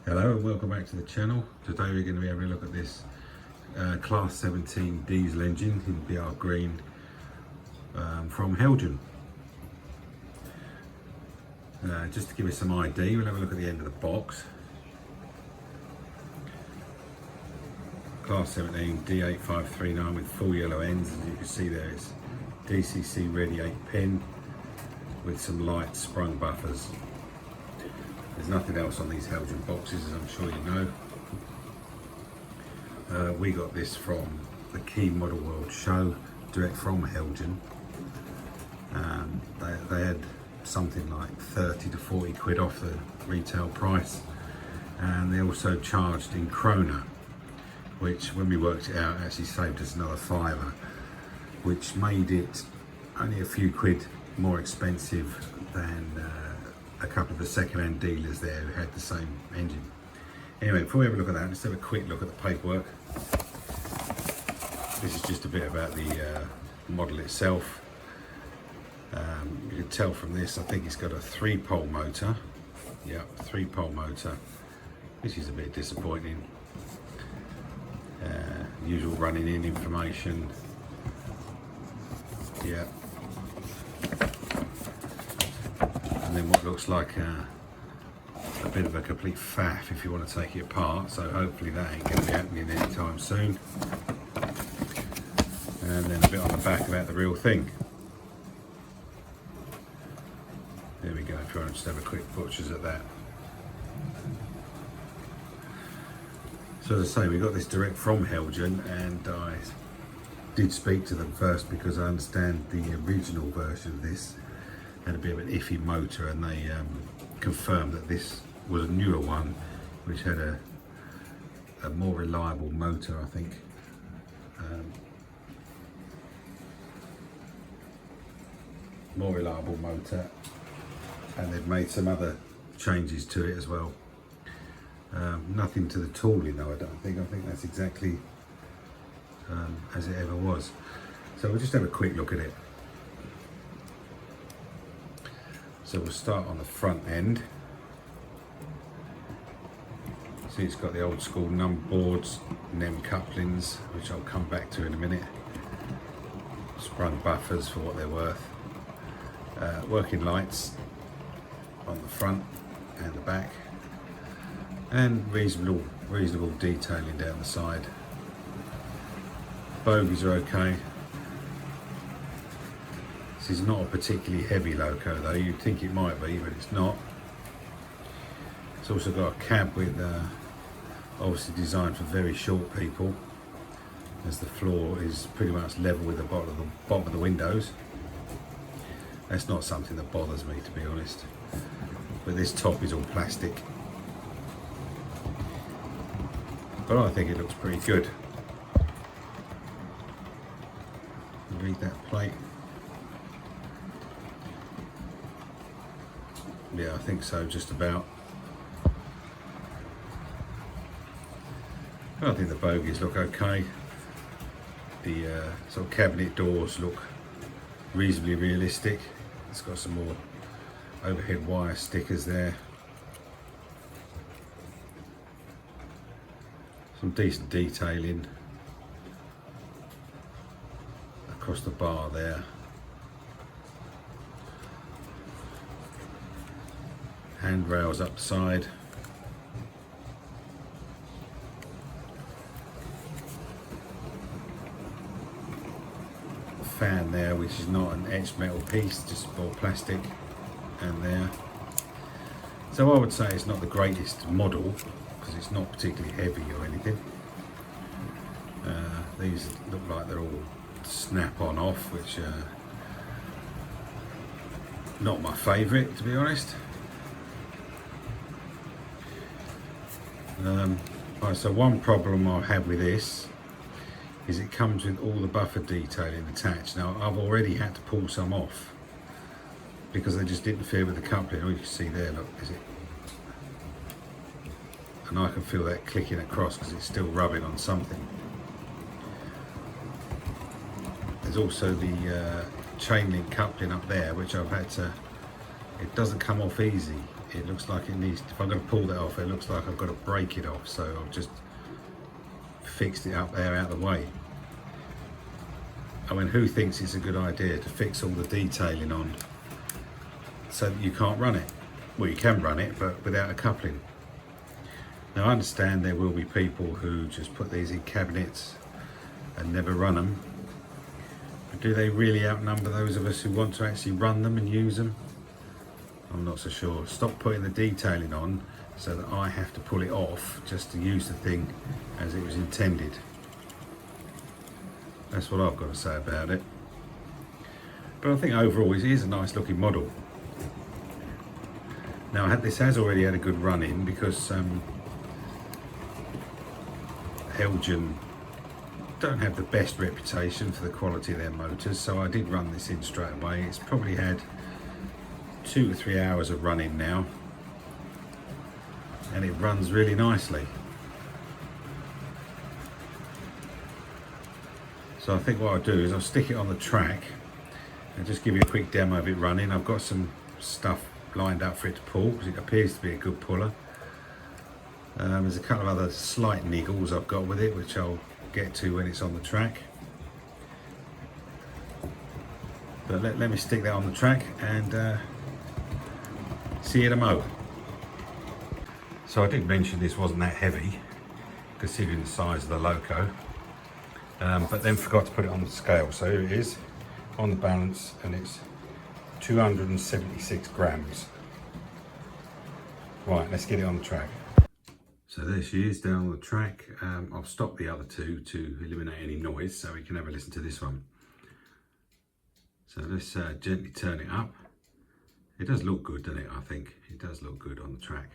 Hello and welcome back to the channel. Today we're going to be having a look at this Class 17 diesel engine in BR Green from Heljan. Just to give you some idea, we'll have a look at the end of the box. Class 17 D8539 with full yellow ends. As you can see there, it's DCC ready 8-pin with some light sprung buffers. There's nothing else on these Heljan boxes, as I'm sure you know. We got this from the Key Model World show, direct from Heljan. They had something like 30 to 40 quid off the retail price, and they also charged in krona, which when we worked it out actually saved us another £5, which made it only a few quid more expensive than a couple of the second-hand dealers there who had the same engine. Anyway, before we have a look at that, let's have a quick look at the paperwork. This is just a bit about the model itself. You can tell from this, I think it's got a 3-pole motor. Yep, 3-pole motor, which is a bit disappointing. Usual running in information. Yeah. And then what looks like a bit of a complete faff if you want to take it apart, so hopefully that ain't going to be happening anytime soon. And then a bit on the back about the real thing. There we go, if you want to just have a quick butchers at that. So as I say, we got this direct from Heljan, and I did speak to them first because I understand the original version of this had a bit of an iffy motor, and they confirmed that this was a newer one which had a more reliable motor, I think. More reliable motor, and they've made some other changes to it as well. Nothing to the tooling though, I don't think. I think that's exactly as it ever was. So we'll just have a quick look at it. So we'll start on the front end. See, it's got the old school number boards, NEM couplings, which I'll come back to in a minute. Sprung buffers for what they're worth. Working lights on the front and the back, and reasonable detailing down the side. Bogies are okay. This is not a particularly heavy loco though. You'd think it might be, but it's not. It's also got a cab with obviously designed for very short people, as the floor is pretty much level with the bottom of the windows. That's not something that bothers me, to be honest. But this top is all plastic. But I think it looks pretty good. Read that plate. Yeah, I think so, just about. I think the bogies look okay. The sort of cabinet doors look reasonably realistic. It's got some more overhead wire stickers there. Some decent detailing across the bar there. Handrails up the side. Fan there, which is not an etched metal piece, just all plastic, and there. So I would say it's not the greatest model because it's not particularly heavy or anything. These look like they're all snap-on off, which not my favourite, to be honest. Right, so one problem I have with this is it comes with all the buffer detailing attached. Now I've already had to pull some off because they just didn't fit with the coupling. All you can see there, look, is it? And I can feel that clicking across because it's still rubbing on something. There's also the chain link coupling up there, which I've had to it doesn't come off easy. It looks like it needs, if I'm going to pull that off, it looks like I've got to break it off, so I've just fixed it up there out of the way. I mean, who thinks it's a good idea to fix all the detailing on so that you can't run it? Well, you can run it, but without a coupling. Now, I understand there will be people who just put these in cabinets and never run them. But do they really outnumber those of us who want to actually run them and use them? I'm not so sure. Stop putting the detailing on so that I have to pull it off just to use the thing as it was intended. That's what I've got to say about it. But I think overall it is a nice looking model. Now this has already had a good run in because Heljan don't have the best reputation for the quality of their motors, so I did run this in straight away. It's probably had 2 to 3 hours of running now, and it runs really nicely. So I think what I'll do is I'll stick it on the track and just give you a quick demo of it running. I've got some stuff lined up for it to pull because it appears to be a good puller. There's a couple of other slight niggles I've got with it, which I'll get to when it's on the track. But let me stick that on the track and see you in a mo. So I did mention this wasn't that heavy, considering the size of the loco, but then forgot to put it on the scale. So here it is on the balance, and it's 276 grams. Right, let's get it on the track. So there she is down on the track. I'll stop the other two to eliminate any noise so we can have a listen to this one. So let's gently turn it up. It does look good, doesn't it? I think it does look good on the track.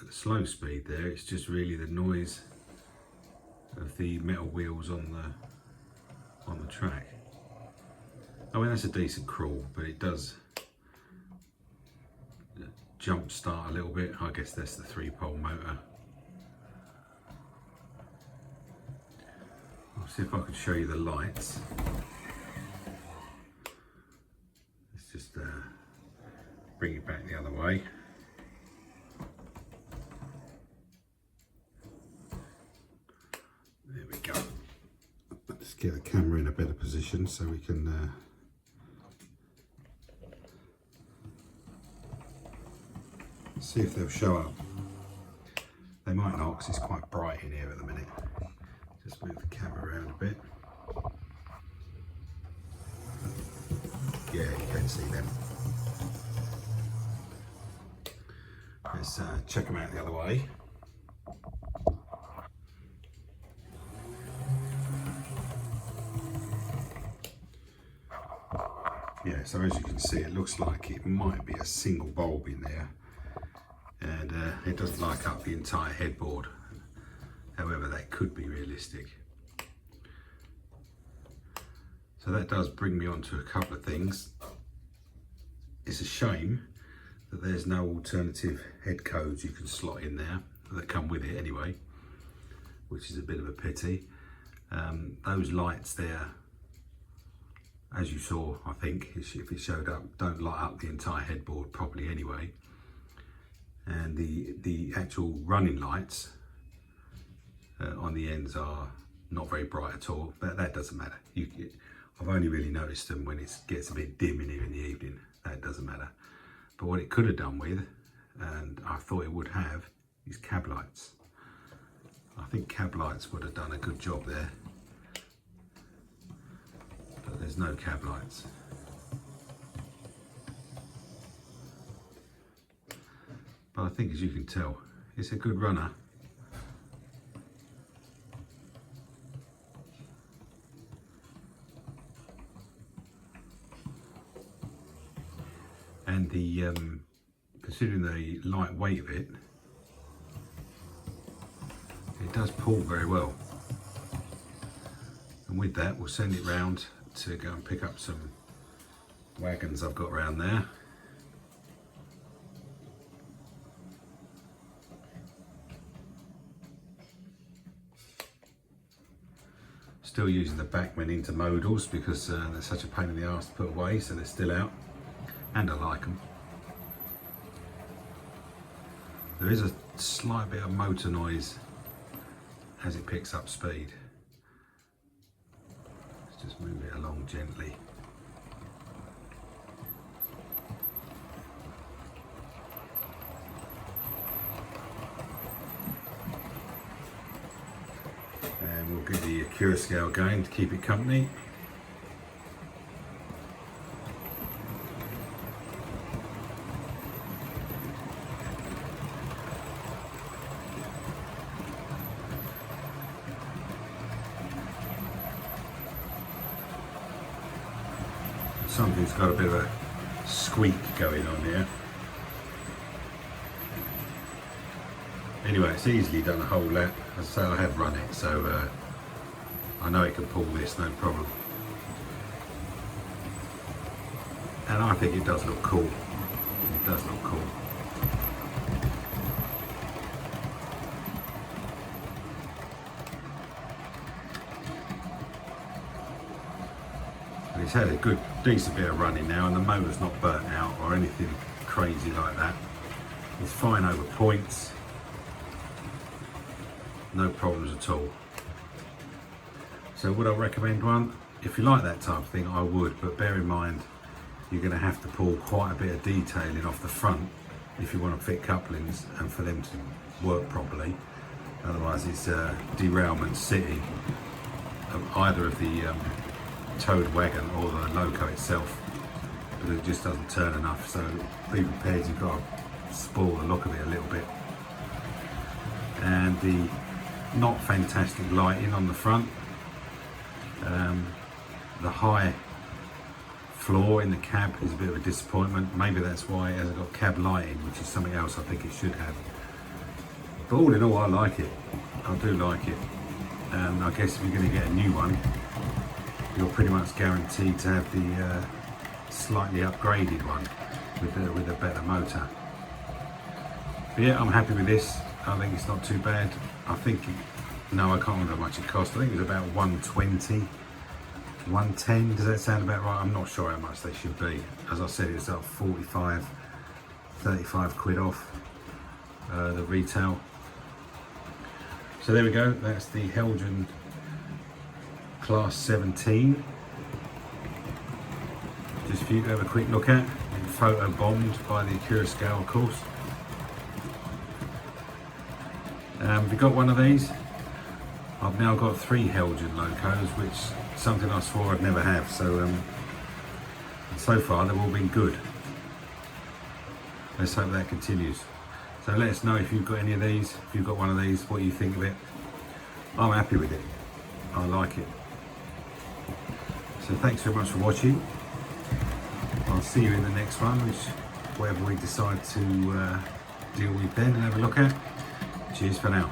At the slow speed there, it's just really the noise of the metal wheels on the track. I mean, that's a decent crawl, but it does jump start a little bit. I guess that's the 3-pole motor. I'll see if I can show you the lights. Let's just bring it back the other way. There we go. Let's get the camera in a better position so we can see if they'll show up. They might not because it's quite bright in here at the minute. Just move the camera around a bit. Yeah, you can see them. Let's check them out the other way. Yeah, so as you can see, it looks like it might be a single bulb in there, and it doesn't light up the entire headboard. However, that could be realistic. So that does bring me on to a couple of things. It's a shame that there's no alternative head codes you can slot in there that come with it anyway, which is a bit of a pity. Those lights there, as you saw, I think, if it showed up, don't light up the entire headboard properly anyway. And the actual running lights on the ends are not very bright at all, but that doesn't matter. I've only really noticed them when it gets a bit dim in here in the evening. That doesn't matter. But what it could have done with, and I thought it would have, is cab lights. I think cab lights would have done a good job there. But there's no cab lights. But I think, as you can tell, it's a good runner. And considering the light weight of it, it does pull very well. And with that, we'll send it round to go and pick up some wagons I've got around there. Still using the backmen into modals because they're such a pain in the arse to put away, so they're still out, and I like them. There is a slight bit of motor noise as it picks up speed. Let's just move it along gently. And we'll give the Acura scale going to keep it company. Something's got a bit of a squeak going on here. Anyway, it's easily done a whole lap. As I say, I have run it, so I know it can pull this, no problem. And I think it does look cool. It does look cool. And it's had a good, decent bit of running now, and the motor's not burnt out or anything crazy like that. It's fine over points. No problems at all. So would I recommend one? If you like that type of thing, I would, but bear in mind you're going to have to pull quite a bit of detailing off the front if you want to fit couplings and for them to work properly. Otherwise it's derailment city of either of the towed wagon or the loco itself, because it just doesn't turn enough. So be prepared, you've got to spoil the look of it a little bit. And the not fantastic lighting on the front, the high floor in the cab is a bit of a disappointment. Maybe that's why it hasn't got cab lighting, which is something else I think it should have. But all in all, I like it. I do like it. And I guess if you're going to get a new one, you're pretty much guaranteed to have the slightly upgraded one with a better motor. But yeah, I'm happy with this. I think it's not too bad. I think, no, I can't remember how much it cost. I think it was about 120, 110. Does that sound about right? I'm not sure how much they should be. As I said, it's up 45, 35 quid off the retail. So there we go. That's the Heljan Class 17. Just for you to have a quick look at. Photo bombed by the Acura scale, of course. If you got one of these, I've now got 3 Heljan locos, which is something I swore I'd never have. So far they've all been good. Let's hope that continues. So let us know if you've got any of these, if you've got one of these, what you think of it. I'm happy with it. I like it. So thanks very much for watching. I'll see you in the next one, whatever we decide to deal with then and have a look at. Cheers for now.